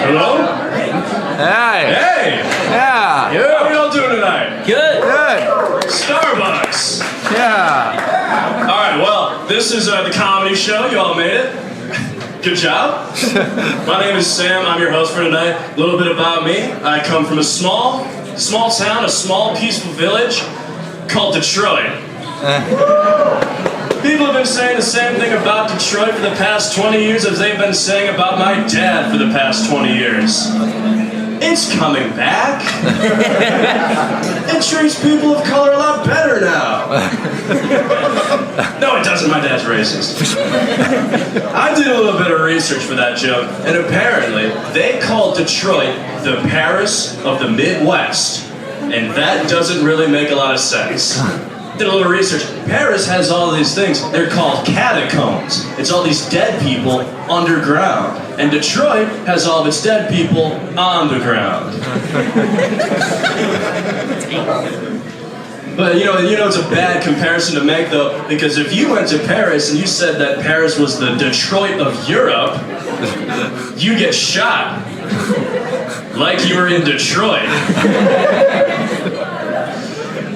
Hello? Hey. Hey! Yeah. How are y'all doing tonight? Good. Good. Starbucks! Yeah. Alright, well, this is the comedy show. You all made it. Good job. My name is Sam. I'm your host for tonight. A little bit about me. I come from a small town, a small, peaceful village called Detroit. People have been saying the same thing about Detroit for the past 20 years as they've been saying about my dad for the past 20 years. It's coming back. It treats people of color a lot better now. No, it doesn't. My dad's racist. I did a little bit of research for that joke, and apparently they call Detroit the Paris of the Midwest, and that doesn't really make a lot of sense. Did a little research. Paris has all of these things. They're called catacombs. It's all these dead people underground. And Detroit has all of its dead people on the ground. But you know it's a bad comparison to make though, because if you went to Paris and you said that Paris was the Detroit of Europe, you get shot. Like you were in Detroit.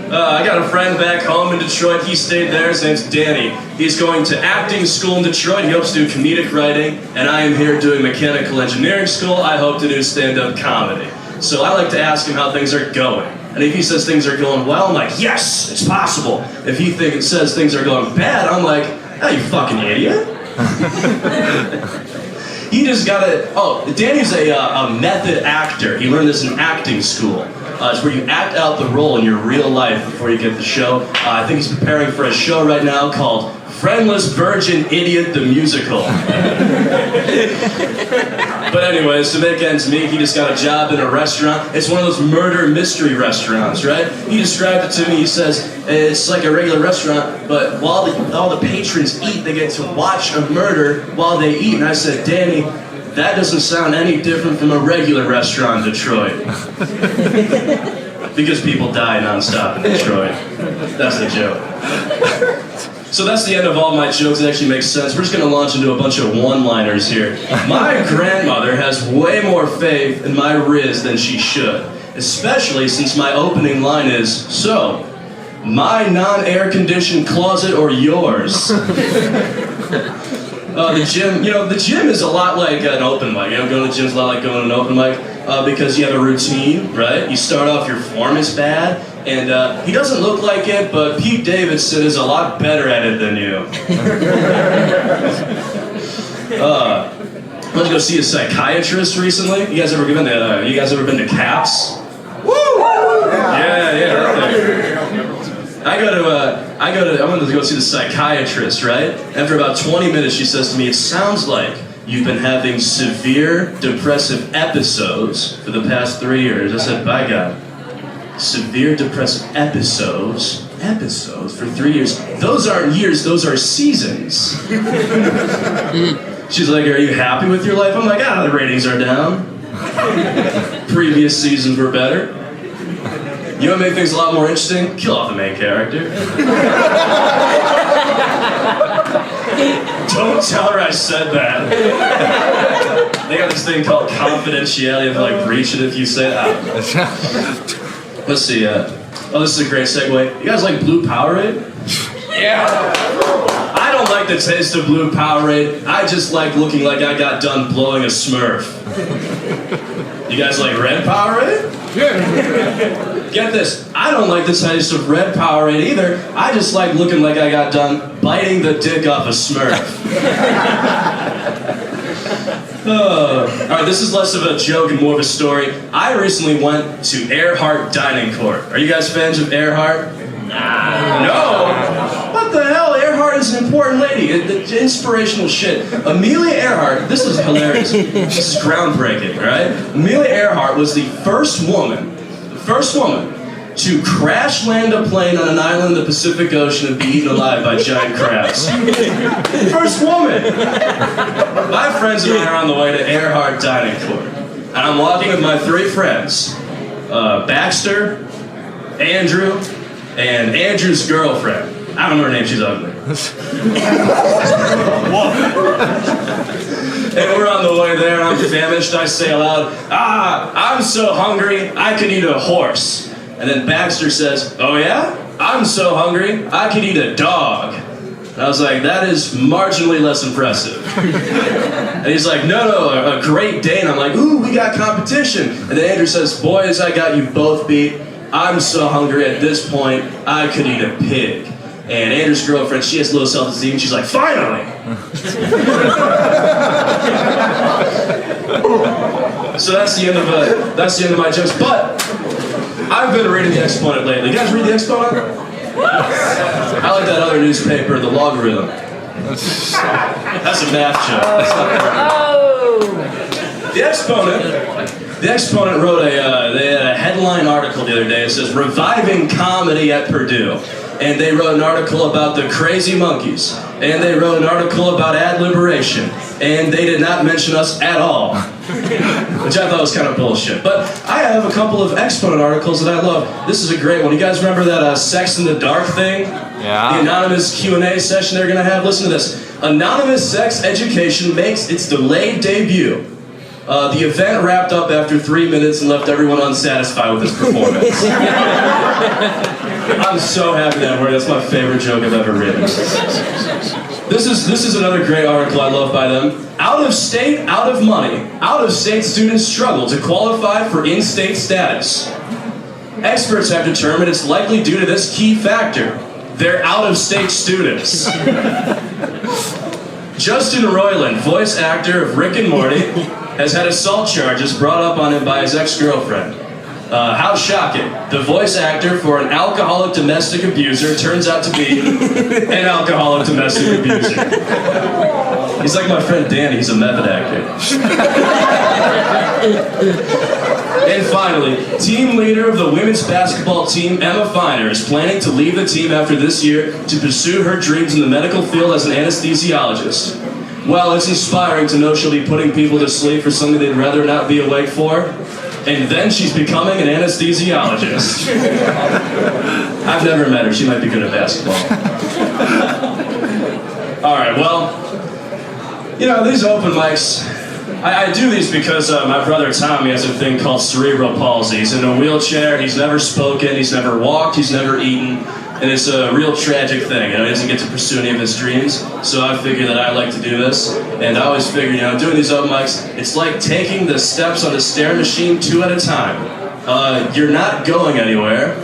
I got a friend back home in Detroit. He stayed there. His name's Danny. He's going to acting school in Detroit. He hopes to do comedic writing. And I am here doing mechanical engineering school. I hope to do stand-up comedy. So I like to ask him how things are going. And if he says things are going well, I'm like, yes, it's possible. If he says things are going bad, I'm like, oh, you fucking idiot. He just got Danny's a method actor. He learned this in acting school. It's where you act out the role in your real life before you get the show. I think he's preparing for a show right now called Friendless Virgin Idiot the Musical. But anyways, to make ends meet, he just got a job in a restaurant. It's one of those murder mystery restaurants, right? He described it to me. He says, it's like a regular restaurant, but while all the patrons eat, they get to watch a murder while they eat. And I said, Danny, that doesn't sound any different from a regular restaurant in Detroit. Because people die nonstop in Detroit. That's the joke. So that's the end of all my jokes. It actually makes sense. We're just going to launch into a bunch of one-liners here. My grandmother has way more faith in my riz than she should. Especially since my opening line is, so, my non-air-conditioned closet or yours? The gym is a lot like an open mic. Going to the gym is a lot like going to an open mic because you have a routine, right? You start off, your form is bad, and he doesn't look like it, but Pete Davidson is a lot better at it than you. I went to go see a psychiatrist recently. You guys ever been to CAPS? Woo! Yeah. I went to go see the psychiatrist, right? After about 20 minutes, she says to me, it sounds like you've been having severe depressive episodes for the past 3 years. I said, by God, severe depressive episodes for 3 years? Those aren't years, those are seasons. She's like, are you happy with your life? I'm like, the ratings are down. Previous seasons were better. You know what made things a lot more interesting? Kill off the main character. Don't tell her I said that. They got this thing called confidentiality and like breach it if you say that. Let's see, this is a great segue. You guys like blue Powerade? Yeah. I don't like the taste of blue Powerade. I just like looking like I got done blowing a Smurf. You guys like red Powerade? Yeah. Get this, I don't like the taste of red Powerade either. I just like looking like I got done biting the dick off a Smurf. Alright, this is less of a joke and more of a story. I recently went to Earhart Dining Court. Are you guys fans of Earhart? No? What the hell? Earhart is an important lady. It's inspirational shit. Amelia Earhart, this is hilarious. This is groundbreaking, right? Amelia Earhart was the first woman to crash land a plane on an island in the Pacific Ocean and be eaten alive by giant crabs. First woman! My friends and I are on the way to Earhart Dining Court. And I'm walking with my 3 friends. Baxter, Andrew, and Andrew's girlfriend. I don't know her name, she's ugly. And we're on the way there, and I'm famished. I say aloud, I'm so hungry, I could eat a horse. And then Baxter says, oh yeah? I'm so hungry, I could eat a dog. And I was like, that is marginally less impressive. And he's like, no, a Great Dane. I'm like, ooh, we got competition. And then Andrew says, boys, I got you both beat. I'm so hungry at this point, I could eat a pig. And Andrew's girlfriend, she has low self-esteem, and she's like, finally! So that's the end of my jokes. But I've been reading the Exponent lately. You guys read the Exponent? I like that other newspaper, the Logarithm. That's a math joke. The Exponent wrote they had a headline article the other day. It says, reviving comedy at Purdue. And they wrote an article about the Crazy Monkeys. And they wrote an article about ad liberation. And they did not mention us at all. Which I thought was kind of bullshit. But I have a couple of Exponent articles that I love. This is a great one. You guys remember that Sex in the Dark thing? Yeah. The anonymous Q&A session they're going to have? Listen to this. Anonymous sex education makes its delayed debut. The event wrapped up after 3 minutes and left everyone unsatisfied with his performance. I'm so happy that word. That's my favorite joke I've ever written. This is another great article I love by them. Out of state, out of money. Out of state students struggle to qualify for in-state status. Experts have determined it's likely due to this key factor. They're out-of-state students. Justin Roiland, voice actor of Rick and Morty, has had assault charges brought up on him by his ex-girlfriend. How shocking. The voice actor for an alcoholic domestic abuser turns out to be an alcoholic domestic abuser. He's like my friend Danny, he's a method actor. And finally, team leader of the women's basketball team, Emma Finer, is planning to leave the team after this year to pursue her dreams in the medical field as an anesthesiologist. While it's inspiring to know she'll be putting people to sleep for something they'd rather not be awake for, and then she's becoming an anesthesiologist. I've never met her. She might be good at basketball. All right, well, you know, these open mics, I do these because my brother Tommy has a thing called cerebral palsy. He's in a wheelchair. He's never spoken. He's never walked. He's never eaten. And it's a real tragic thing. You know, he doesn't get to pursue any of his dreams. So I figured that I like to do this. And I always figured, you know, doing these open mics, it's like taking the steps on a stair machine 2 at a time. You're not going anywhere,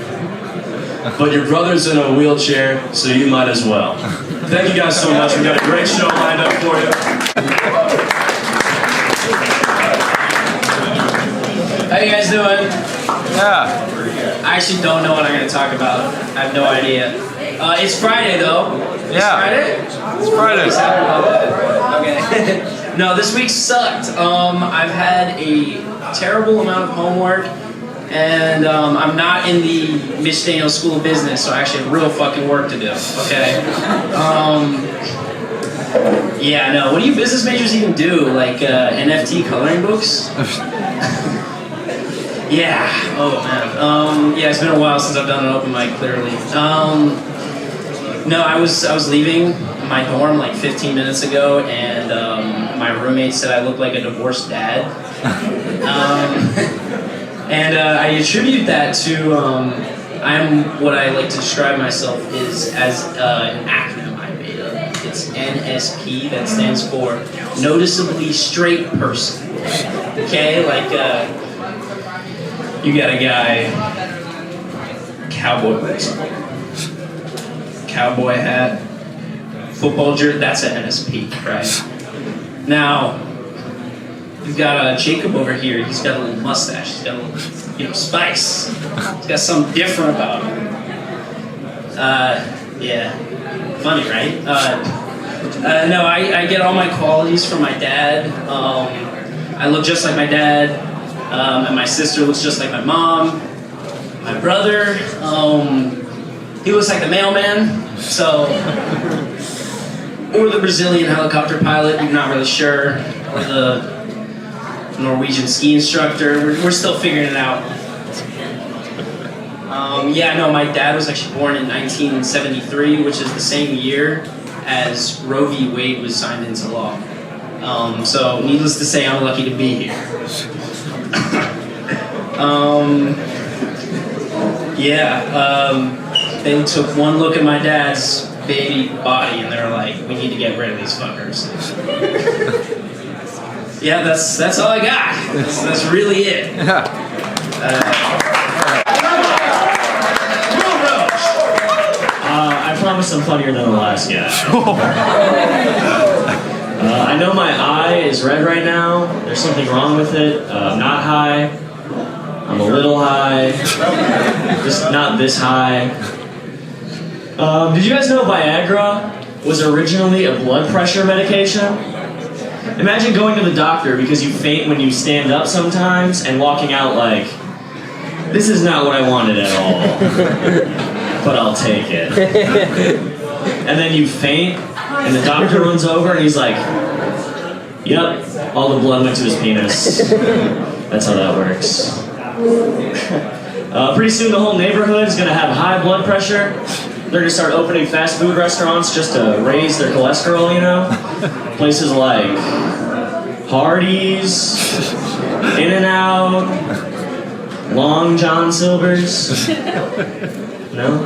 but your brother's in a wheelchair, so you might as well. Thank you guys so much. We've got a great show lined up for you. How you guys doing? Yeah. I actually don't know what I'm going to talk about. I have no idea. It's Friday, though. It's Friday? It's Friday. Okay. No, this week sucked. I've had a terrible amount of homework, and I'm not in the Mitch Daniels School of Business, so I actually have real fucking work to do. Okay. Yeah, no. What do you business majors even do? Like NFT coloring books? Yeah. Oh man. Yeah, it's been a while since I've done an open mic. Clearly. No, I was leaving my dorm like 15 minutes ago, and my roommate said I look like a divorced dad. And I attribute that to I'm what I like to describe myself is as an acronym I made up. It's NSP. That stands for Noticeably Straight Person. Okay, like. You got a guy, cowboy boots, cowboy hat, football jersey, that's an NSP, right? Now, you've got Jacob over here, he's got a little mustache, he's got a little, spice. He's got something different about him. Yeah, funny, right? No, I get all my qualities from my dad. I look just like my dad. And my sister looks just like my mom. My brother, he looks like the mailman, so, or the Brazilian helicopter pilot, I'm not really sure, or the Norwegian ski instructor, we're still figuring it out. Yeah, no, my dad was actually born in 1973, which is the same year as Roe v. Wade was signed into law. So needless to say, I'm lucky to be here. They took one look at my dad's baby body and they're like, we need to get rid of these fuckers. Yeah, that's all I got. That's really it. I promise I'm funnier than the last guy. I know my eye is red right now. There's something wrong with it. I'm not high. I'm a little high. Just not this high. Did you guys know Viagra was originally a blood pressure medication? Imagine going to the doctor because you faint when you stand up sometimes and walking out like, this is not what I wanted at all, but I'll take it. And then you faint and the doctor runs over and he's like, yep, all the blood went to his penis. That's how that works. Pretty soon the whole neighborhood is gonna have high blood pressure. They're gonna start opening fast food restaurants just to raise their cholesterol, you know? Places like Hardee's, In-N-Out, Long John Silver's. No?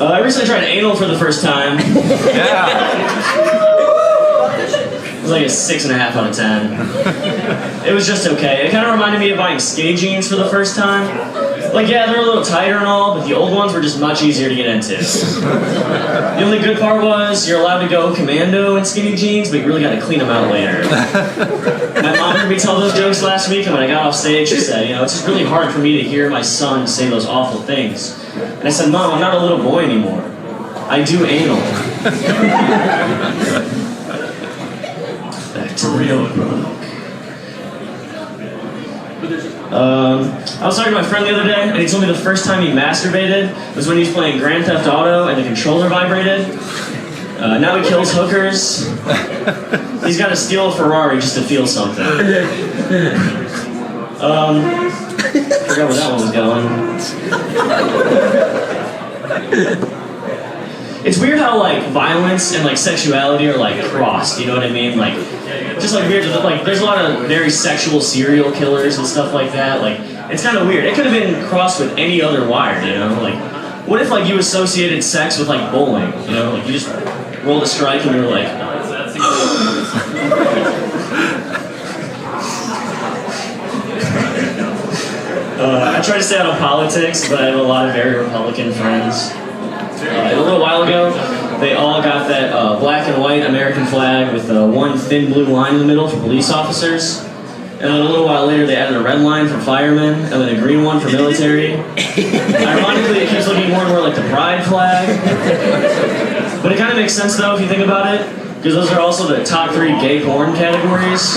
I recently tried anal for the first time. It was like a 6.5 out of 10. It was just okay. It kind of reminded me of buying skinny jeans for the first time. Like, yeah, they're a little tighter and all, but the old ones were just much easier to get into. The only good part was you're allowed to go commando in skinny jeans, but you really got to clean them out later. My mom heard me tell those jokes last week, and when I got off stage, she said, you know, it's just really hard for me to hear my son say those awful things. And I said, Mom, I'm not a little boy anymore. I do anal. Back to the notebook. I was talking to my friend the other day, and he told me the first time he masturbated was when he was playing Grand Theft Auto and the controller vibrated. Now he kills hookers. He's got to steal a Ferrari just to feel something. Forgot where that one was going. It's weird how like violence and like sexuality are like crossed. You know what I mean? Like, just like weird. Like, there's a lot of very sexual serial killers and stuff like that. Like, it's kind of weird. It could have been crossed with any other wire. You know? Like, what if like you associated sex with like bowling? You know? Like you just rolled a strike and you were like. I try to stay out of politics, but I have a lot of very Republican friends. A little while ago, they all got that black and white American flag with one thin blue line in the middle for police officers. And then a little while later, they added a red line for firemen, and then a green one for military. Ironically, it keeps looking more and more like the pride flag. But it kind of makes sense, though, if you think about it, because those are also the top 3 gay porn categories.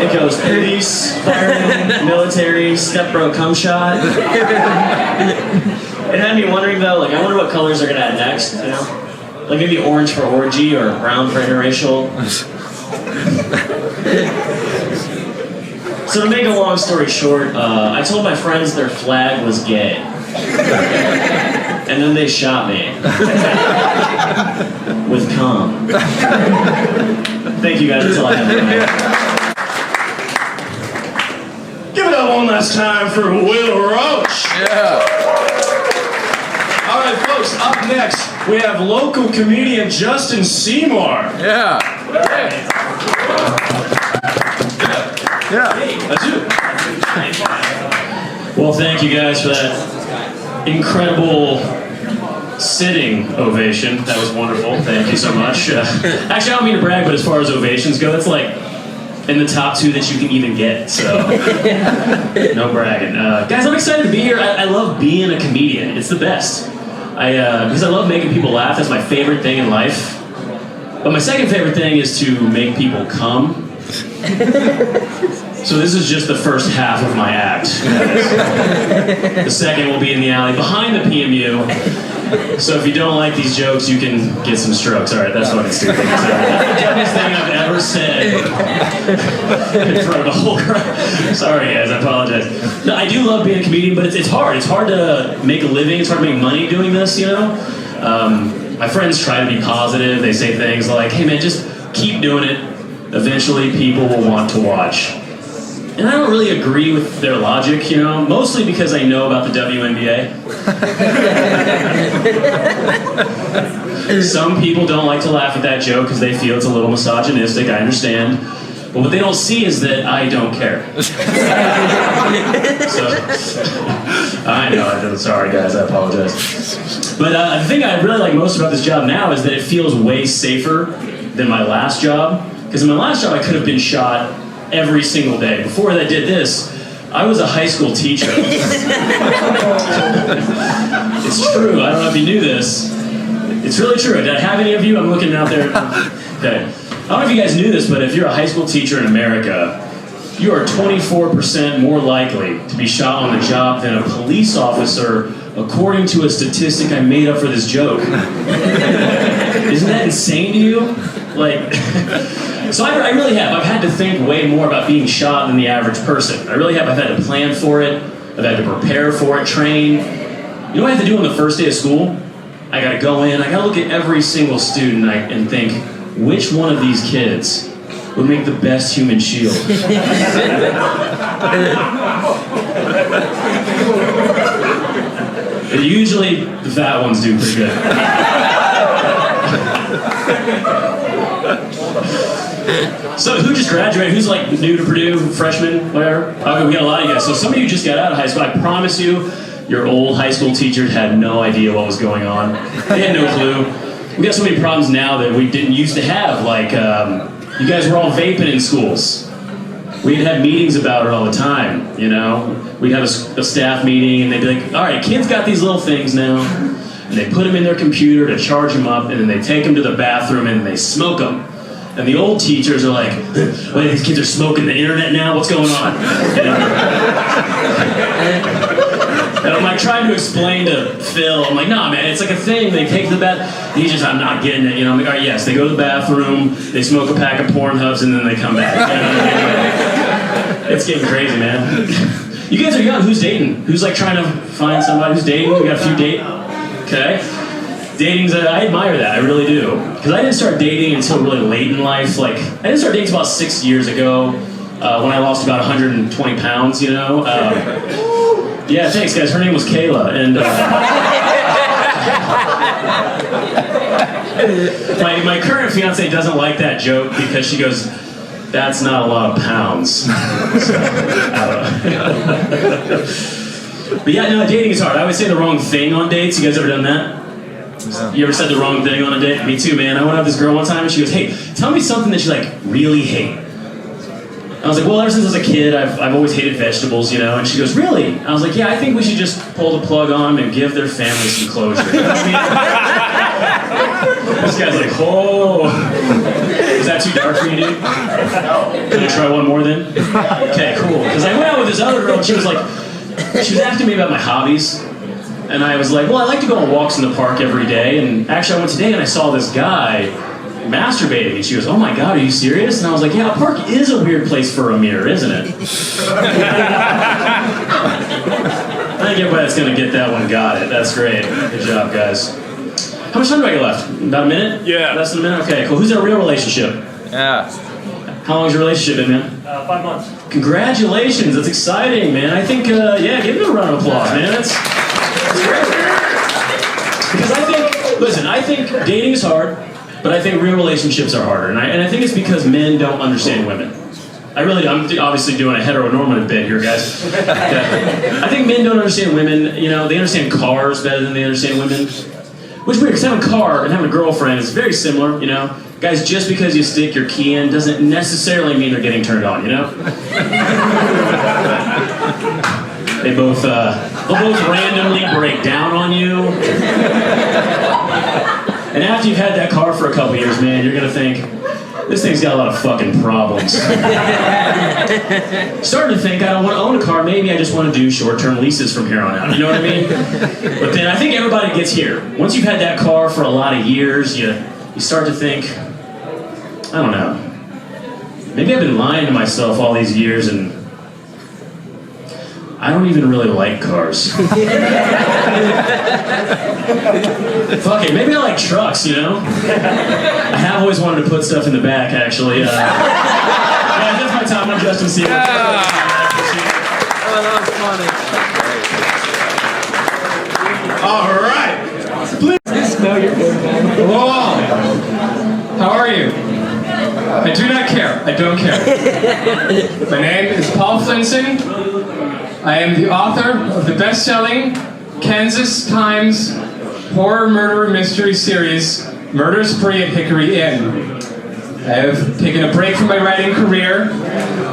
It goes police, firemen, military, step-bro cum shot. It had me wondering though, like I wonder what colors they're gonna add next, you know? Like maybe orange for orgy or brown for interracial. So to make a long story short, I told my friends their flag was gay. And then they shot me. With cum. Thank you guys, that's all I have tonight. Give it up one last time for Will Roach. Yeah. All right, folks, up next, we have local comedian Justin Seymour. Yeah. Yeah. That's you. Well, thank you guys for that incredible sitting ovation. That was wonderful. Thank you so much. Actually, I don't mean to brag, but as far as ovations go, that's like in the top 2 that you can even get, so no bragging. Guys, I'm excited to be here. I love being a comedian. It's the best. Because I love making people laugh. That's my favorite thing in life. But my second favorite thing is to make people come. So this is just the first half of my act. The second will be in the alley behind the PMU. So if you don't like these jokes, you can get some strokes. All right, that's fucking stupid. That's the dumbest thing I've ever ever said in front of a whole crowd. Sorry guys, I apologize. No, I do love being a comedian, but it's hard. It's hard to make a living. It's hard to make money doing this, you know? My friends try to be positive. They say things like, hey man, just keep doing it. Eventually people will want to watch. And I don't really agree with their logic, you know, mostly because I know about the WNBA. Some people don't like to laugh at that joke because they feel it's a little misogynistic, I understand. But what they don't see is that I don't care. So, I know, I'm sorry guys, I apologize. But the thing I really like most about this job now is that it feels way safer than my last job. Because in my last job I could have been shot every single day. Before I did this, I was a high school teacher. It's true, I don't know if you knew this. It's really true. Did I have any of you? I'm looking out there. Okay. I don't know if you guys knew this, but if you're a high school teacher in America, you are 24% more likely to be shot on the job than a police officer, according to a statistic I made up for this joke. Isn't that insane to you? Like, so I really have. I've had to think way more about being shot than the average person. I really have. I've had to plan for it. I've had to prepare for it, train. You know what I have to do on the first day of school? I gotta go in, I gotta look at every single student and think, which one of these kids would make the best human shield? And usually, the fat ones do pretty good. So who just graduated? Who's like new to Purdue, freshman, whatever? Okay, we got a lot of you guys. So some of you just got out of high school. I promise you, your old high school teachers had no idea what was going on. They had no clue. We got so many problems now that we didn't used to have. Like, you guys were all vaping in schools. We'd have meetings about it all the time, you know? We'd have a staff meeting and they'd be like, all right, kids got these little things now. And they put them in their computer to charge them up, and then they take them to the bathroom and they smoke them. And the old teachers are like, wait, these kids are smoking the internet now? What's going on? And I'm like trying to explain to Phil, I'm like, nah man, it's like a thing, they take the bath, he's just, I'm not getting it, you know, I'm like, all right, yes, they go to the bathroom, they smoke a pack of Pornhubs, and then they come back. You know? It's getting crazy, man. You guys are young, who's dating? Who's like trying to find somebody who's dating? We got a few okay. Dating's, I admire that, I really do. Because I didn't start dating until really late in life, like, I didn't start dating until about 6 years ago, when I lost about 120 pounds, you know. Yeah, thanks guys, her name was Kayla, and my current fiance doesn't like that joke because she goes, that's not a lot of pounds. So, I don't know. But yeah, no, dating is hard. I always say the wrong thing on dates. You guys ever done that? You ever said the wrong thing on a date? Me too, man. I went out with this girl one time and she goes, hey, tell me something that you like really hate. I was like, well, ever since I was a kid, I've always hated vegetables, you know? And she goes, really? I was like, yeah, I think we should just pull the plug on them and give their family some closure. You know what I mean? This guy's like, oh. Is that too dark for you, dude? Can I try one more then? Okay, cool. Because I went out with this other girl and she was asking me about my hobbies. And I was like, well, I like to go on walks in the park every day. And actually, I went today and I saw this guy masturbating, and she goes, oh my god, are you serious? And I was like, yeah, a park is a weird place for a mirror, isn't it? I think everybody's gonna get that one, got it. That's great. Good job, guys. How much time do I get left? About a minute? Yeah. Less than a minute? Okay, cool. Who's in a real relationship? Yeah. How long's your relationship been, man? 5 months. Congratulations, that's exciting, man. I think, yeah, give him a round of applause, man. That's great. Because I think dating is hard, but I think real relationships are harder. And I think it's because men don't understand women. I really do. I'm obviously doing a heteronormative bit here, guys. Yeah. I think men don't understand women. You know, they understand cars better than they understand women. Which is weird, because having a car and having a girlfriend is very similar, you know? Guys, just because you stick your key in doesn't necessarily mean they're getting turned on, you know? They'll both randomly break down on you. And after you've had that car for a couple years, man, you're gonna think, this thing's got a lot of fucking problems. Starting to think, I don't want to own a car, maybe I just want to do short-term leases from here on out, you know what I mean? But then I think everybody gets here. Once you've had that car for a lot of years, you start to think, I don't know. maybe I've been lying to myself all these years and I don't even really like cars. Fuck it, maybe I like trucks, you know? I have always wanted to put stuff in the back, actually. Guys, that's my time. I'm Justin Seaman. Yeah. Oh, that was funny. All right. Please. Whoa! How are you? I do not care. I don't care. My name is Paul Flinson. I am the author of the best-selling Kansas Times horror murder mystery series, Murder Spree at Hickory Inn. I have taken a break from my writing career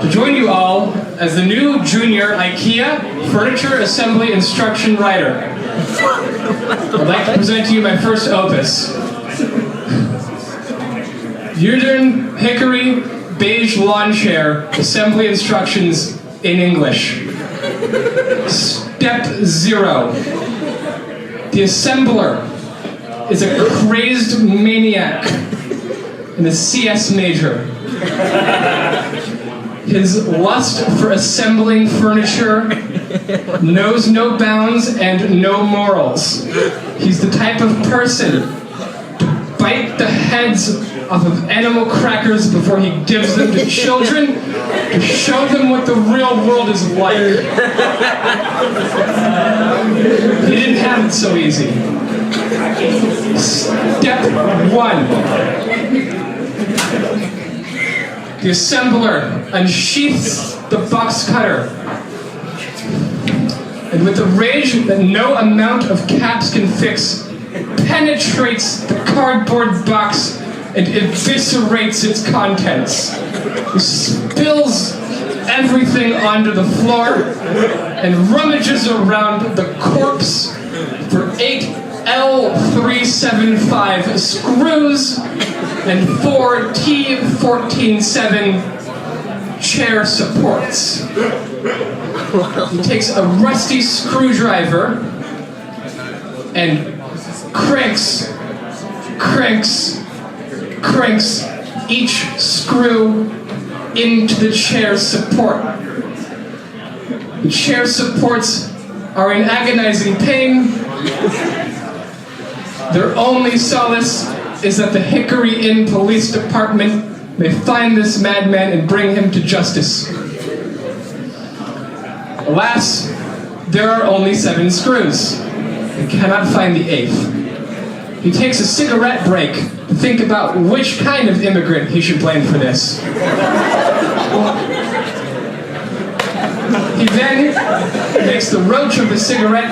to join you all as the new junior IKEA furniture assembly instruction writer. I'd like to present to you my first opus. Udern Hickory Beige Lawn Chair Assembly Instructions in English. Step 0. The assembler is a crazed maniac and a CS major. His lust for assembling furniture knows no bounds and no morals. He's the type of person to bite the heads off of animal crackers before he gives them to children to show them what the real world is like. He didn't have it so easy. Step 1. The assembler unsheaths the box cutter, and with a rage that no amount of caps can fix, penetrates the cardboard box and eviscerates its contents. He spills everything onto the floor and rummages around the corpse for 8 L375 screws and 4 T147 chair supports. He takes a rusty screwdriver and cranks each screw into the chair support. The chair supports are in agonizing pain. Their only solace is that the Hickory Inn Police Department may find this madman and bring him to justice. Alas, there are only 7 screws. They cannot find the 8th. He takes a cigarette break to think about which kind of immigrant he should blame for this. He then makes the roach of the cigarette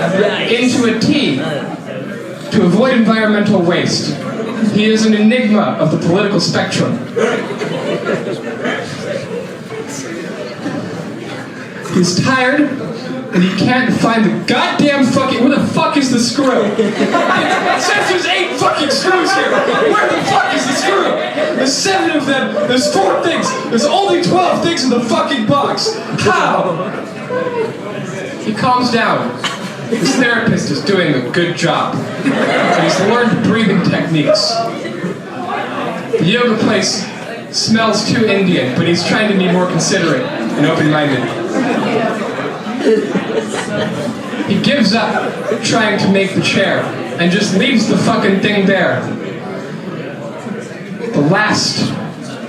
into a tea to avoid environmental waste. He is an enigma of the political spectrum. He's tired, and he can't find the goddamn fucking... Where the fuck is the screw? It says there's 8 fucking screws here! Where the fuck is the screw? There's 7 of them, there's 4 things, there's only 12 things in the fucking box! How? He calms down. His therapist is doing a good job. And he's learned breathing techniques. The yoga place smells too Indian, but he's trying to be more considerate and open-minded. He gives up trying to make the chair and just leaves the fucking thing there. The last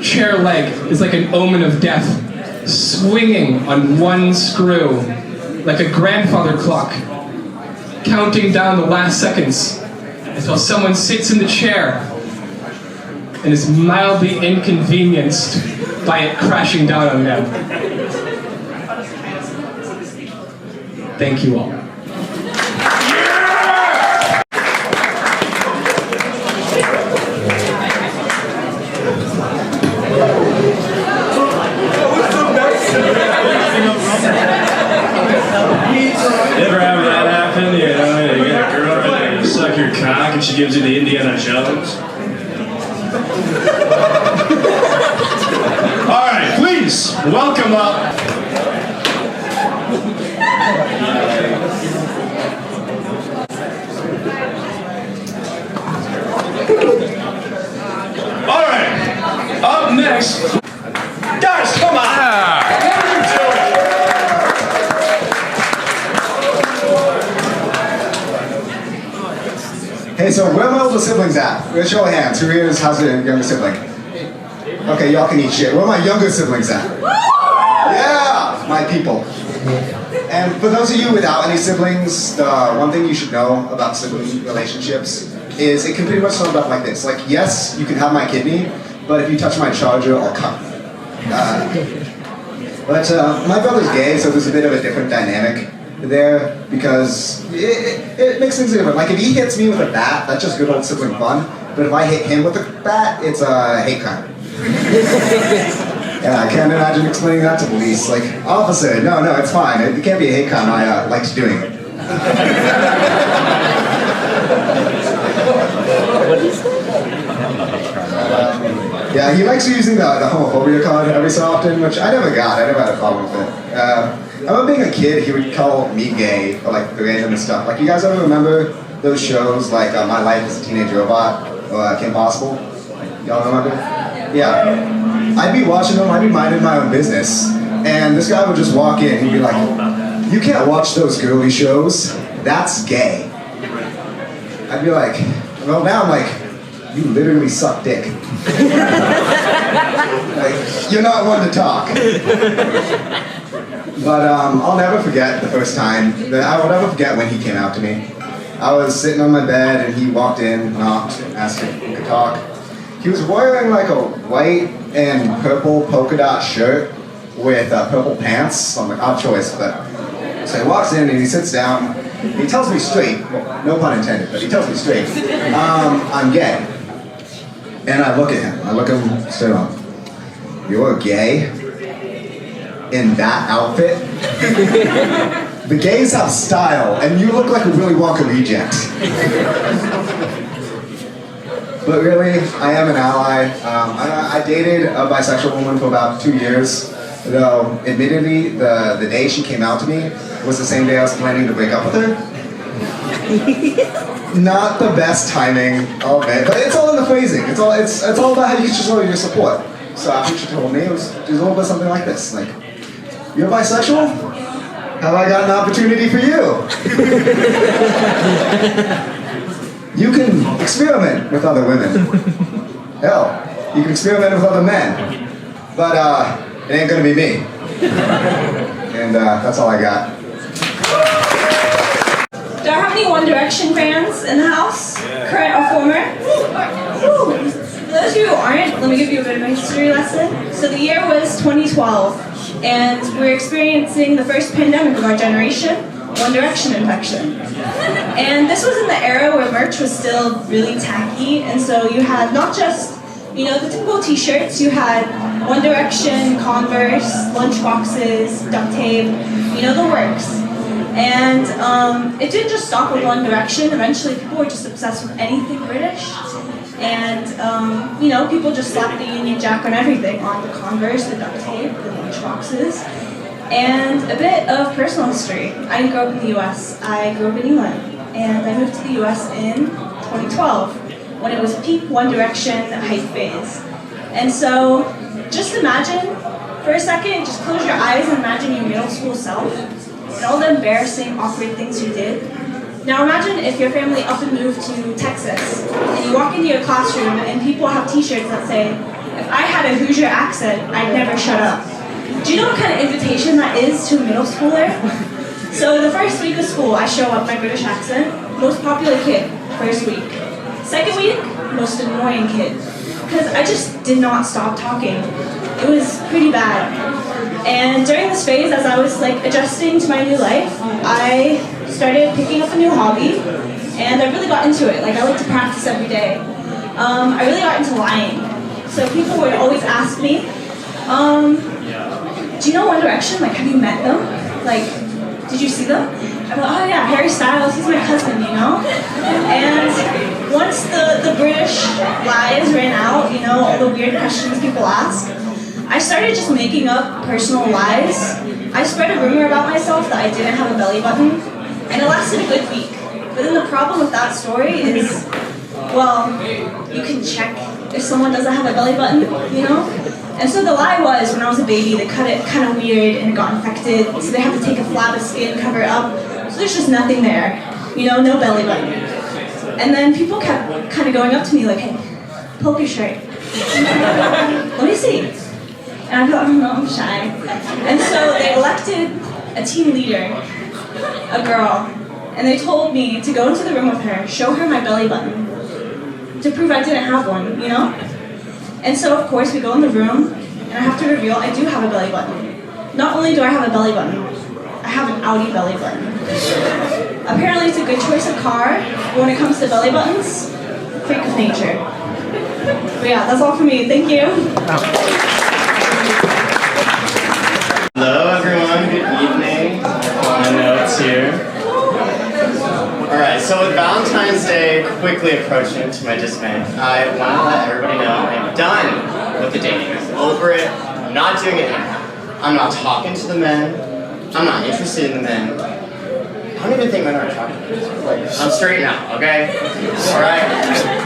chair leg is like an omen of death, swinging on one screw like a grandfather clock, counting down the last seconds until someone sits in the chair and is mildly inconvenienced by it crashing down on them. Thank you all. Ever have that happen? You know, you get a girl and you suck your cock and she gives you the Indiana Jones? All right, please welcome up. All right, up next, Hey, so where are my older siblings at? Let's show of hands. Who here has a younger sibling? Okay, y'all can eat shit. Where are my younger siblings at? Yeah, my people. And for those of you without any siblings, the one thing you should know about sibling relationships is it can pretty much sum up like this. Like, yes, you can have my kidney, but if you touch my charger, I'll cut. But my brother's gay, so there's a bit of a different dynamic there because it makes things different. Like if he hits me with a bat, that's just good old sibling fun. But if I hit him with a bat, it's a hate crime. Yeah, I can't imagine explaining that to police. Like, officer, no, it's fine. It can't be a hate crime. I liked doing it. Yeah, he likes using the homophobia card every so often, which I never got. I never had a problem with it. I remember being a kid, he would call me gay, or like the random stuff. Like, you guys ever remember those shows like My Life as a Teenage Robot or Kim Possible? Y'all remember? Yeah. I'd be watching them, I'd be minding my own business, and this guy would just walk in, he'd be like, "You can't watch those girly shows, that's gay." I'd be like, well now I'm like, you literally suck dick. Like, you're not one to talk. But I'll never forget the first time, I will never forget when he came out to me. I was sitting on my bed and he walked in, knocked, asked if we could talk. He was wearing like a white and purple polka dot shirt with purple pants. So I'm like, odd choice. But so he walks in and he sits down. He tells me straight, well, no pun intended, but he tells me straight, I'm gay. And I look at him. I look at him straight on. You're gay? In that outfit? The gays have style, and you look like a Willy Wonka reject. But really, I am an ally. I dated a bisexual woman for about 2 years, though admittedly, the day she came out to me was the same day I was planning to break up with her. Not the best timing of it, but it's all in the phrasing. It's all about how you show your support. So after she told me, it was a little bit something like this, like, "You're bisexual? Have I got an opportunity for you? You can experiment with other women. Hell, you can experiment with other men. But it ain't gonna be me." And that's all I got. Do I have any One Direction fans in the house? Current or former? Woo. For those of you who aren't, let me give you a bit of a history lesson. So the year was 2012, and we're experiencing the first pandemic of our generation, One Direction infection. And this was in the era where merch was still really tacky, and so you had not just, the typical t-shirts, you had One Direction, Converse, lunchboxes, duct tape, the works. And it didn't just stop with One Direction. Eventually people were just obsessed with anything British. And, people just slapped the Union Jack on everything, on the Converse, the duct tape, the lunchboxes. And a bit of personal history. I didn't grow up in the US. I grew up in England. And I moved to the US in 2012, when it was peak One Direction hype phase. And so, just imagine, for a second, just close your eyes and imagine your middle school self, and all the embarrassing, awkward things you did. Now imagine if your family up and moved to Texas, and you walk into your classroom and people have t-shirts that say, "If I had a Hoosier accent, I'd never shut up." Do you know what kind of invitation that is to a middle schooler? So the first week of school, I show up my British accent, most popular kid, first week. Second week, most annoying kid, because I just did not stop talking. It was pretty bad. And during this phase, as I was adjusting to my new life, I started picking up a new hobby, and I really got into it. I like to practice every day. I really got into lying. So people would always ask me, "Do you know One Direction? Have you met them? Did you see them?" I'm like, "Oh yeah, Harry Styles, he's my cousin, And once the British lies ran out, all the weird questions people ask, I started just making up personal lies. I spread a rumor about myself that I didn't have a belly button, and it lasted a good week. But then the problem with that story is, well, you can check if someone doesn't have a belly button, And so the lie was, when I was a baby, they cut it kind of weird and it got infected, so they had to take a flap of skin, cover it up. So there's just nothing there, no belly button. And then people kept kind of going up to me like, hey, pull up your shirt. Let me see. And I thought, oh no, I'm shy. And so they elected a team leader, a girl, and they told me to go into the room with her, show her my belly button, to prove I didn't have one, you know? And so, of course, we go in the room, and I have to reveal I do have a belly button. Not only do I have a belly button, I have an Audi belly button. Apparently, it's a good choice of car, but when it comes to belly buttons, freak of nature. But yeah, that's all for me. Thank you. Hello everyone, good evening. My notes here. Alright, so with Valentine's Day quickly approaching to my dismay, I want to let everybody know I'm done with the dating. I'm over it. I'm not doing it anymore. I'm not talking to the men. I'm not interested in the men. I don't even think men are attractive. Like, I'm straight now, okay? Alright?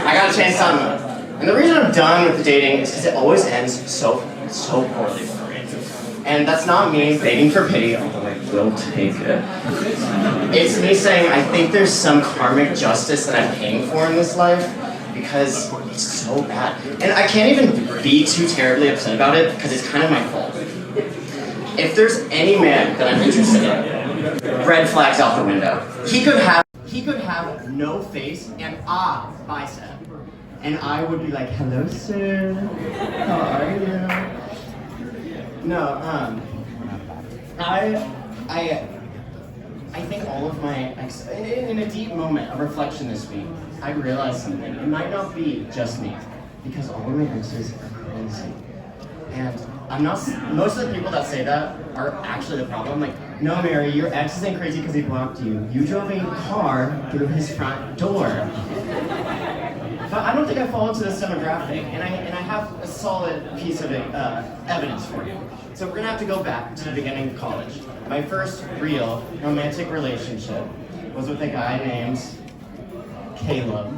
I gotta change something up. And the reason I'm done with the dating is because it always ends so poorly for me. And that's not me begging for pity, although I will take it. It's me saying I think there's some karmic justice that I'm paying for in this life because it's so bad. And I can't even be too terribly upset about it because it's kind of my fault. If there's any man that I'm interested in, red flags out the window. He could have no face and bicep. And I would be like, hello sir, how are you? No, I think all of my, in a deep moment of reflection this week, I realized something. It might not be just me, because all of my exes are crazy. And I'm not, most of the people that say that are actually the problem. Like, no Mary, your ex isn't crazy because he blocked you. You drove a car through his front door. But I don't think I fall into this demographic, and I have a solid piece of evidence for you. So we're gonna have to go back to the beginning of college. My first real romantic relationship was with a guy named Caleb.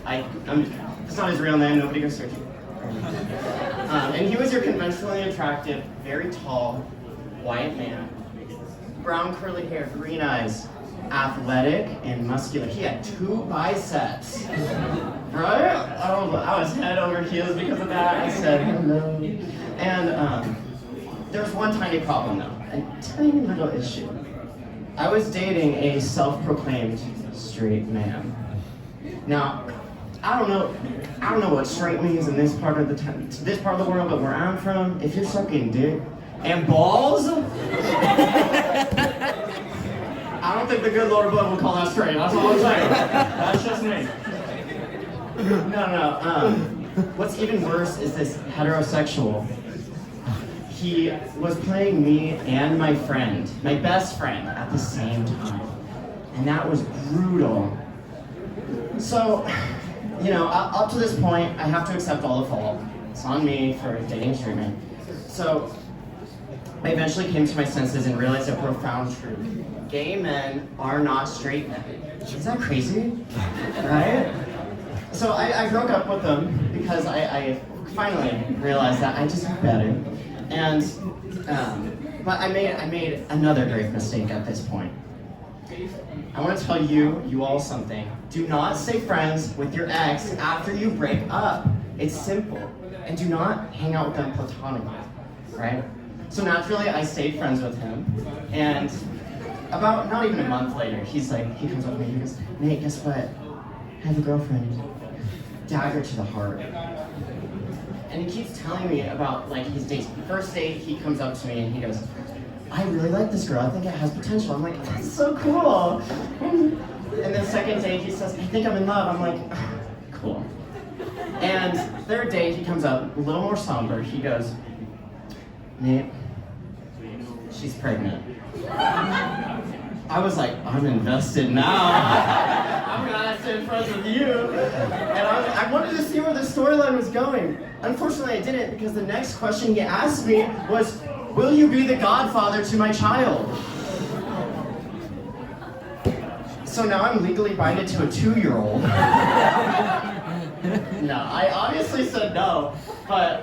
It's not his real name, nobody go searching. And he was your conventionally attractive, very tall, white man. Brown curly hair, green eyes, athletic and muscular. He had 2 biceps. Right? I was head over heels because of that. I said hello. And there was one tiny problem though. A tiny little issue. I was dating a self-proclaimed straight man. Now, I don't know what straight means in this part of the world, but where I'm from, if you're sucking dick and balls, I don't think the good Lord above will call that straight. That's all I'm saying. That's just me. No. What's even worse is this heterosexual. He was playing me and my friend, my best friend, at the same time. And that was brutal. So, up to this point, I have to accept all the fault. It's on me for dating straight men. So, I eventually came to my senses and realized a profound truth. Gay men are not straight men. Is that crazy? Right? So I broke up with them because I finally realized that I just knew better. And, but I made another grave mistake at this point. I want to tell you all something. Do not stay friends with your ex after you break up. It's simple. And do not hang out with them platonically, right? So naturally, I stayed friends with him, and about not even a month later, he comes up to me, he goes, Nate, guess what? I have a girlfriend. Dagger to the heart. And he keeps telling me about his dates. First date, he comes up to me and he goes, I really like this girl, I think it has potential. I'm like, that's so cool. And then second date, he says, I think I'm in love. I'm like, cool. And third date, he comes up, a little more somber. He goes, Nate, she's pregnant. I was like, I'm invested now. I'm gonna have to stay friends with you. And I wanted to see where the storyline was going. Unfortunately, I didn't, because the next question he asked me was, will you be the godfather to my child? So now I'm legally binded to a 2-year-old. No, I obviously said no, but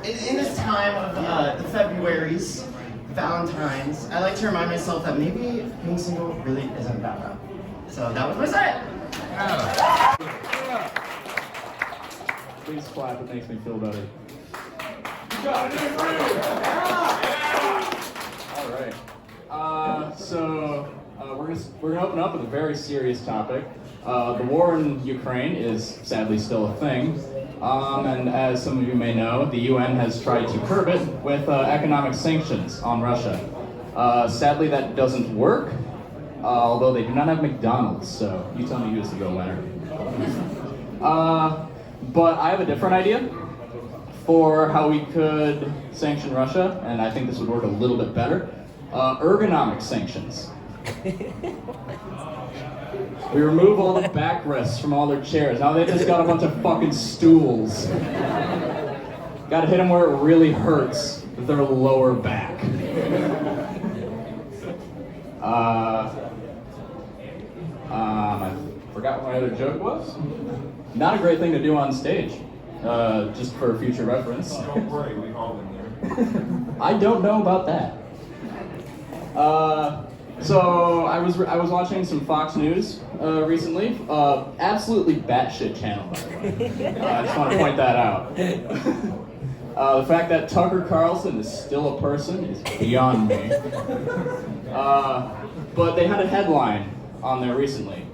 in this time of the February's, Valentine's, I like to remind myself that maybe being single really isn't that bad. So that was my set. Please clap, it makes me feel better. All right. We're gonna open up with a very serious topic. The war in Ukraine is sadly still a thing. And as some of you may know, the UN has tried to curb it with economic sanctions on Russia. Sadly, that doesn't work, although they do not have McDonald's, so you tell me who's the real winner. But I have a different idea for how we could sanction Russia, and I think this would work a little bit better. Ergonomic sanctions. We remove all the backrests from all their chairs. Now they just got a bunch of fucking stools. Gotta hit them where it really hurts with their lower back. I forgot what my other joke was. Not a great thing to do on stage, just for future reference. Don't worry, we all been there. I don't know about that. So I was watching some Fox News recently. Absolutely batshit channel, by the way. I just want to point that out. The fact that Tucker Carlson is still a person is beyond me. But they had a headline on there recently.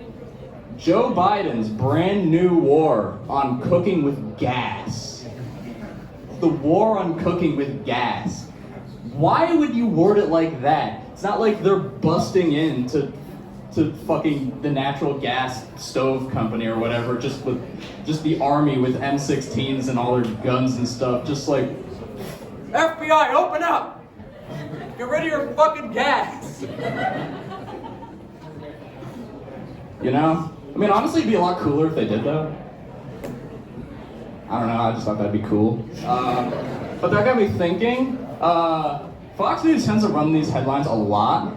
Joe Biden's brand new war on cooking with gas. The war on cooking with gas. Why would you word it like that? It's not like they're busting in to fucking the natural gas stove company or whatever, just the army with M16s and all their guns and stuff, just like, FBI, open up! Get rid of your fucking gas! You know? I mean, honestly, it'd be a lot cooler if they did, though. I don't know, I just thought that'd be cool. But that got me thinking, Fox News tends to run these headlines a lot,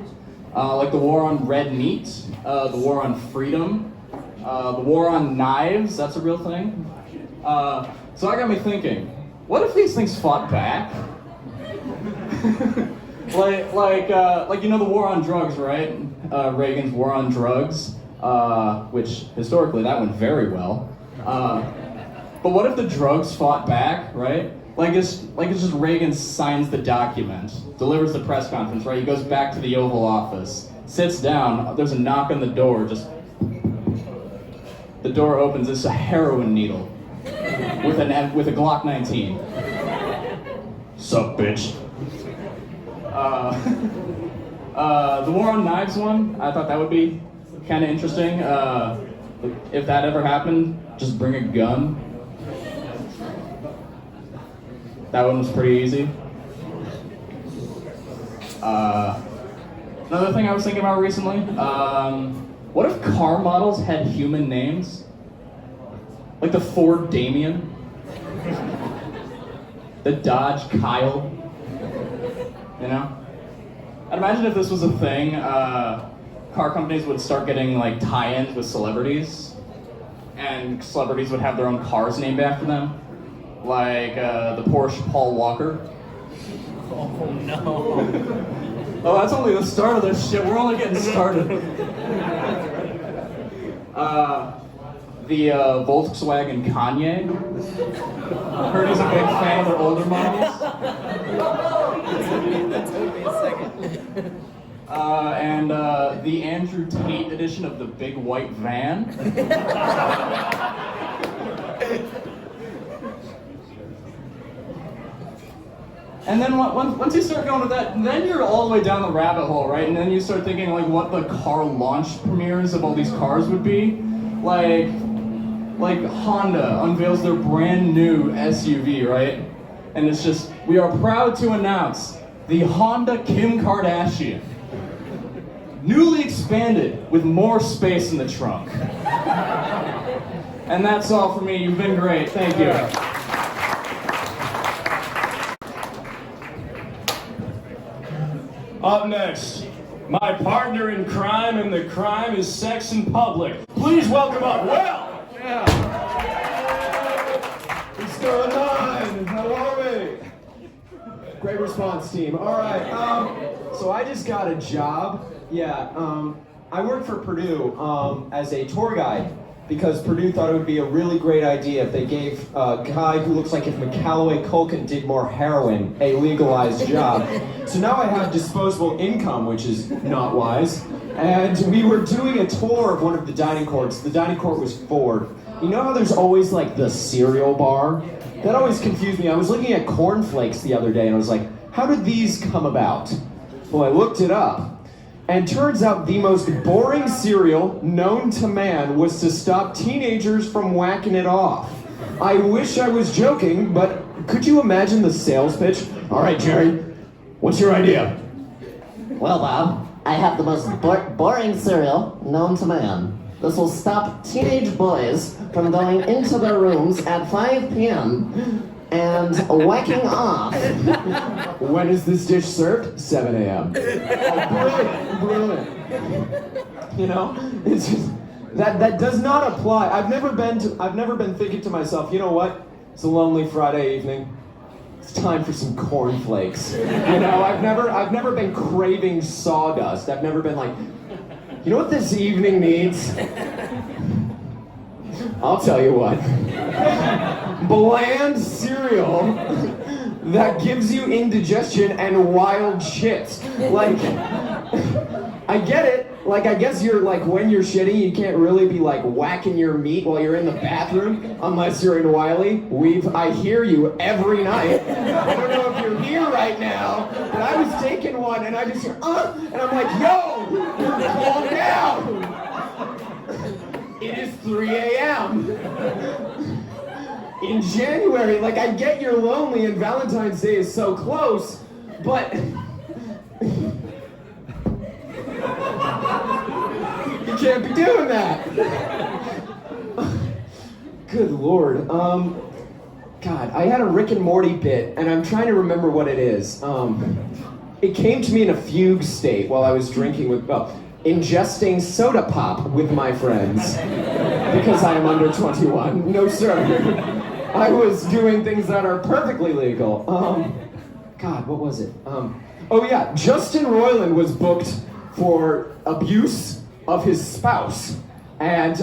like the war on red meat, the war on freedom, the war on knives, that's a real thing. So that got me thinking, what if these things fought back? like you know the war on drugs, right? Reagan's war on drugs, which historically that went very well. But what if the drugs fought back, right? Like it's just Reagan signs the document, delivers the press conference, right? He goes back to the Oval Office, sits down, there's a knock on the door, the door opens, it's a heroin needle with a Glock 19. Sup, bitch. The war on knives one, I thought that would be kind of interesting. If that ever happened, just bring a gun. That one was pretty easy. Another thing I was thinking about recently, what if car models had human names? Like the Ford Damien, the Dodge Kyle, you know? I'd imagine if this was a thing, car companies would start getting like tie-ins with celebrities, and celebrities would have their own cars named after them. Like the Porsche Paul Walker. Oh no. Oh, that's only the start of this shit. We're only getting started. The Volkswagen Kanye. I heard he's a big fan of their older models. That took me a second. And the Andrew Tate edition of the Big White Van. And then once you start going to that, then you're all the way down the rabbit hole, right? And then you start thinking like what the car launch premieres of all these cars would be. Like Honda unveils their brand new SUV, right? And it's just, we are proud to announce the Honda Kim Kardashian. Newly expanded with more space in the trunk. And that's all for me. You've been great. Thank you. Up next, my partner in crime, and the crime is sex in public. Please welcome up Will. Yeah. What's going on? How are we? Great response, team. All right. So I just got a job. Yeah. I work for Purdue as a tour guide, because Purdue thought it would be a really great idea if they gave a guy who looks like if Macaulay Culkin did more heroin a legalized job. So now I have disposable income, which is not wise. And we were doing a tour of one of the dining courts. The dining court was Ford. You know how there's always like the cereal bar? That always confused me. I was looking at cornflakes the other day and I was like, how did these come about? Well, I looked it up. And turns out the most boring cereal known to man was to stop teenagers from whacking it off. I wish I was joking, but could you imagine the sales pitch? All right, Jerry, what's your idea? Well, Bob, I have the most boring cereal known to man. This will stop teenage boys from going into their rooms at 5 p.m. and whacking off. When is this dish served? 7 a.m. Oh, brilliant. You know, it's just, that does not apply. I've never been thinking to myself, you know what? It's a lonely Friday evening. It's time for some cornflakes. You know, I've never been craving sawdust. I've never been like, you know what this evening needs? I'll tell you what. Bland cereal that gives you indigestion and wild shits. Like, I get it. Like, I guess you're like, when you're shitting, you can't really be like whacking your meat while you're in the bathroom, unless you're in Wiley. I hear you every night. I don't know if you're here right now, but I was taking one and I just hear, and I'm like, yo, calm down. It is 3 a.m. In January, like, I get you're lonely and Valentine's Day is so close, but you can't be doing that. Good Lord. God, I had a Rick and Morty bit, and I'm trying to remember what it is. It came to me in a fugue state while I was drinking with, ingesting soda pop with my friends. Because I am under 21. No, sir. I was doing things that are perfectly legal. God, what was it? Oh yeah, Justin Roiland was booked for abuse of his spouse. And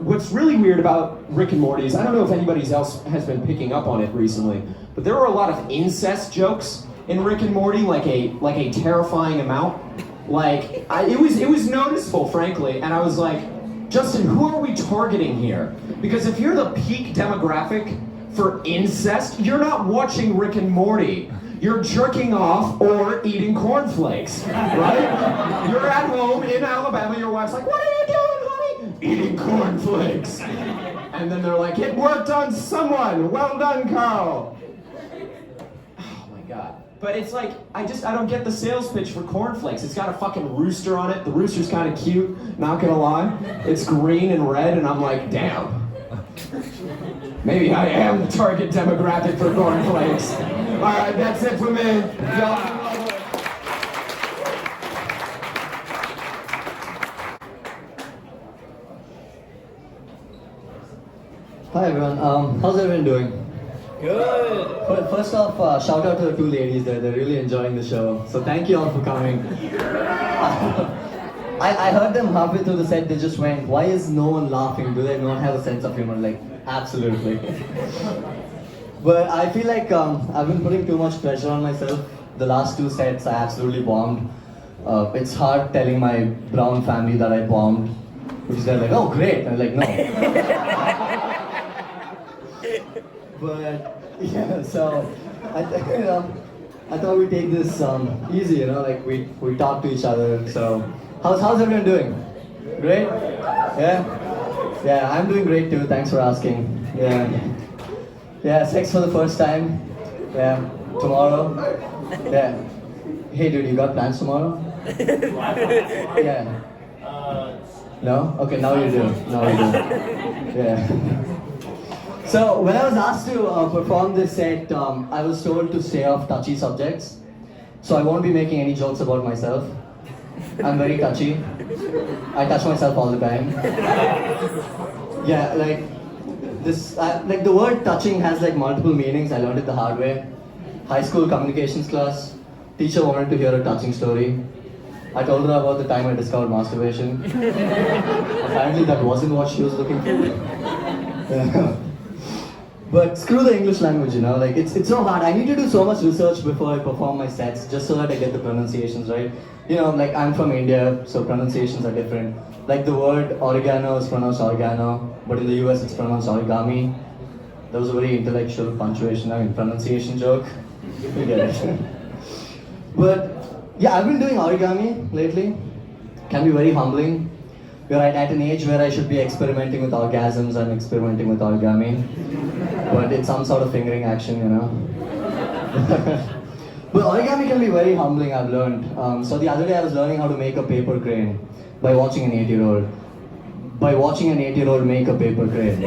what's really weird about Rick and Morty is, I don't know if anybody else has been picking up on it recently, but there were a lot of incest jokes in Rick and Morty, like a terrifying amount. Like, it was noticeable, frankly, and I was like, Justin, who are we targeting here? Because if you're the peak demographic for incest, you're not watching Rick and Morty. You're jerking off or eating cornflakes, right? You're at home in Alabama, your wife's like, what are you doing, honey? Eating cornflakes. And then they're like, it worked on someone. Well done, Carl. Oh my God. But it's like, I don't get the sales pitch for cornflakes. It's got a fucking rooster on it. The rooster's kind of cute, not gonna lie. It's green and red, and I'm like, damn. Maybe I am the target demographic for cornflakes. All right, that's it for me. Hi everyone, how's everyone doing? Good. First off, shout out to the two ladies there. They're really enjoying the show. So thank you all for coming. I heard them halfway through the set, they just went, why is no one laughing? Do they not have a sense of humor? Like, absolutely. But I feel like I've been putting too much pressure on myself. The last two sets I absolutely bombed. It's hard telling my brown family that I bombed. Because they're like, oh great. And I'm like, no. But yeah, so I thought we'd take this easy, you know, like we talk to each other. So how's everyone doing? Great? Yeah? Yeah, I'm doing great too, thanks for asking. Yeah, sex for the first time. Yeah, tomorrow. Yeah. Hey dude, you got plans tomorrow? Yeah. No? Okay, now you do. Yeah. So when I was asked to perform this set, I was told to stay off touchy subjects. So I won't be making any jokes about myself. I'm very touchy. I touch myself all the time. Yeah, like this, like the word touching has like multiple meanings. I learned it the hard way. High school communications class, teacher wanted to hear a touching story. I told her about the time I discovered masturbation. Apparently that wasn't what she was looking for. But screw the English language, like it's so hard. I need to do so much research before I perform my sets, just so that I get the pronunciations right. Like I'm from India, so pronunciations are different. Like the word oregano is pronounced oregano, but in the US it's pronounced origami. That was a very intellectual pronunciation joke. You get it. But yeah, I've been doing origami lately. Can be very humbling. We're at an age where I should be experimenting with orgasms and experimenting with origami. But it's some sort of fingering action, But origami can be very humbling, I've learned. So the other day I was learning how to make a paper crane by watching an 8-year-old. By watching an 8-year-old make a paper crane.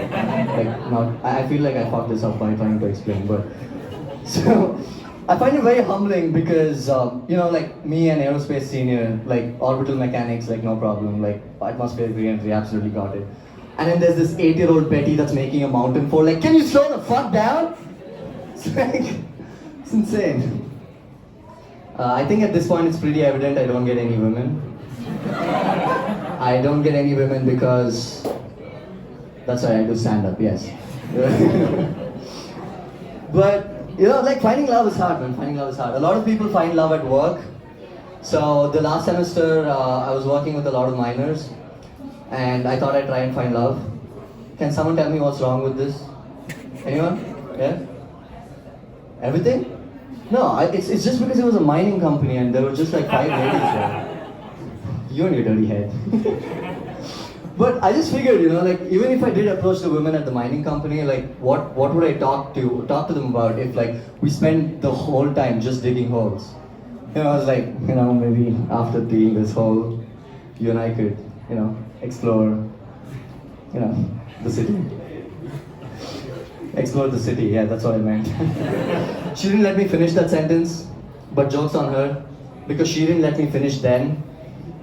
I feel like I fucked this up by trying to explain, but... So, I find it very humbling because, like me and aerospace senior, like orbital mechanics, like no problem, like atmospheric re-entry, absolutely got it. And then there's this 8-year-old Betty that's making a mountain fall, like, can you slow the fuck down? It's like, it's insane. I think at this point it's pretty evident I don't get any women. I don't get any women because, that's why I do stand-up, yes. But, like finding love is hard, man. Finding love is hard. A lot of people find love at work. So the last semester, I was working with a lot of minors, and I thought I'd try and find love. Can someone tell me what's wrong with this? Anyone? Yeah? Everything? No, it's just because it was a mining company and there were just like 5 ladies there. You and your dirty head. But I just figured, like even if I did approach the women at the mining company, like what would I talk to them about if like we spend the whole time just digging holes? I was like, maybe after digging this hole, you and I could, explore, the city. Explore the city, yeah, that's what I meant. She didn't let me finish that sentence, but joke's on her, because she didn't let me finish then.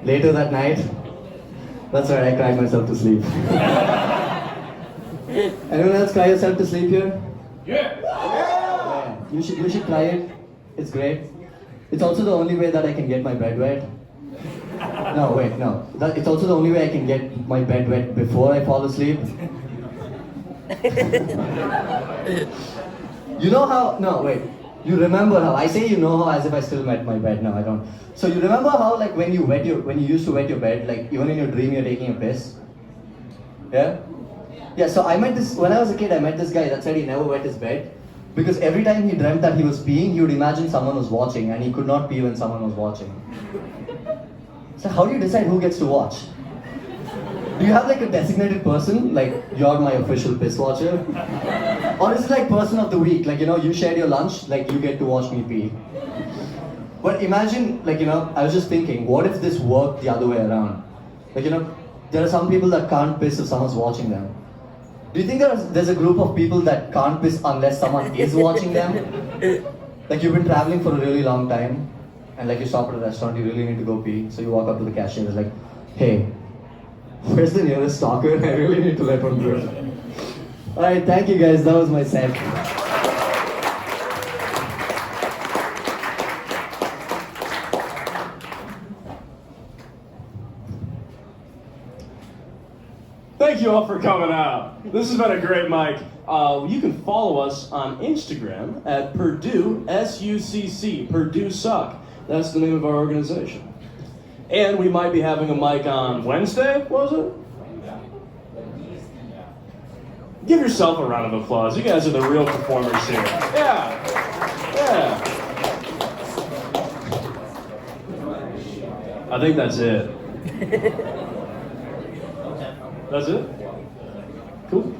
Later that night, that's right, I cried myself to sleep. Anyone else cry yourself to sleep here? Yeah. You should try it. It's great. It's also the only way that I can get my bed wet. No, wait, no. It's also the only way I can get my bed wet before I fall asleep. You know how? No, wait. You remember how? I say you know how as if I still wet my bed. No, I don't. So you remember how, like, when you used to wet your bed, like even in your dream you're taking a piss? Yeah? Yeah, so when I was a kid, I met this guy that said he never wet his bed because every time he dreamt that he was peeing, he would imagine someone was watching and he could not pee when someone was watching. So how do you decide who gets to watch? Do you have like a designated person, like you're my official piss watcher? Or is it like person of the week, like you shared your lunch, like you get to watch me pee? But imagine, like I was just thinking, what if this worked the other way around? Like there are some people that can't piss if someone's watching them. Do you think there's a group of people that can't piss unless someone is watching them? Like you've been traveling for a really long time, and like you stop at a restaurant, you really need to go pee, so you walk up to the cashier and it's like, hey, where's the nearest stalker? I really need to let one go. Alright, thank you guys, that was my set. Thank you all for coming out. This has been a great mic. You can follow us on Instagram at Purdue SUCC, Purdue Suck. That's the name of our organization. And we might be having a mic on Wednesday, was it? Give yourself a round of applause. You guys are the real performers here. Yeah. I think that's it. That's it? Cool.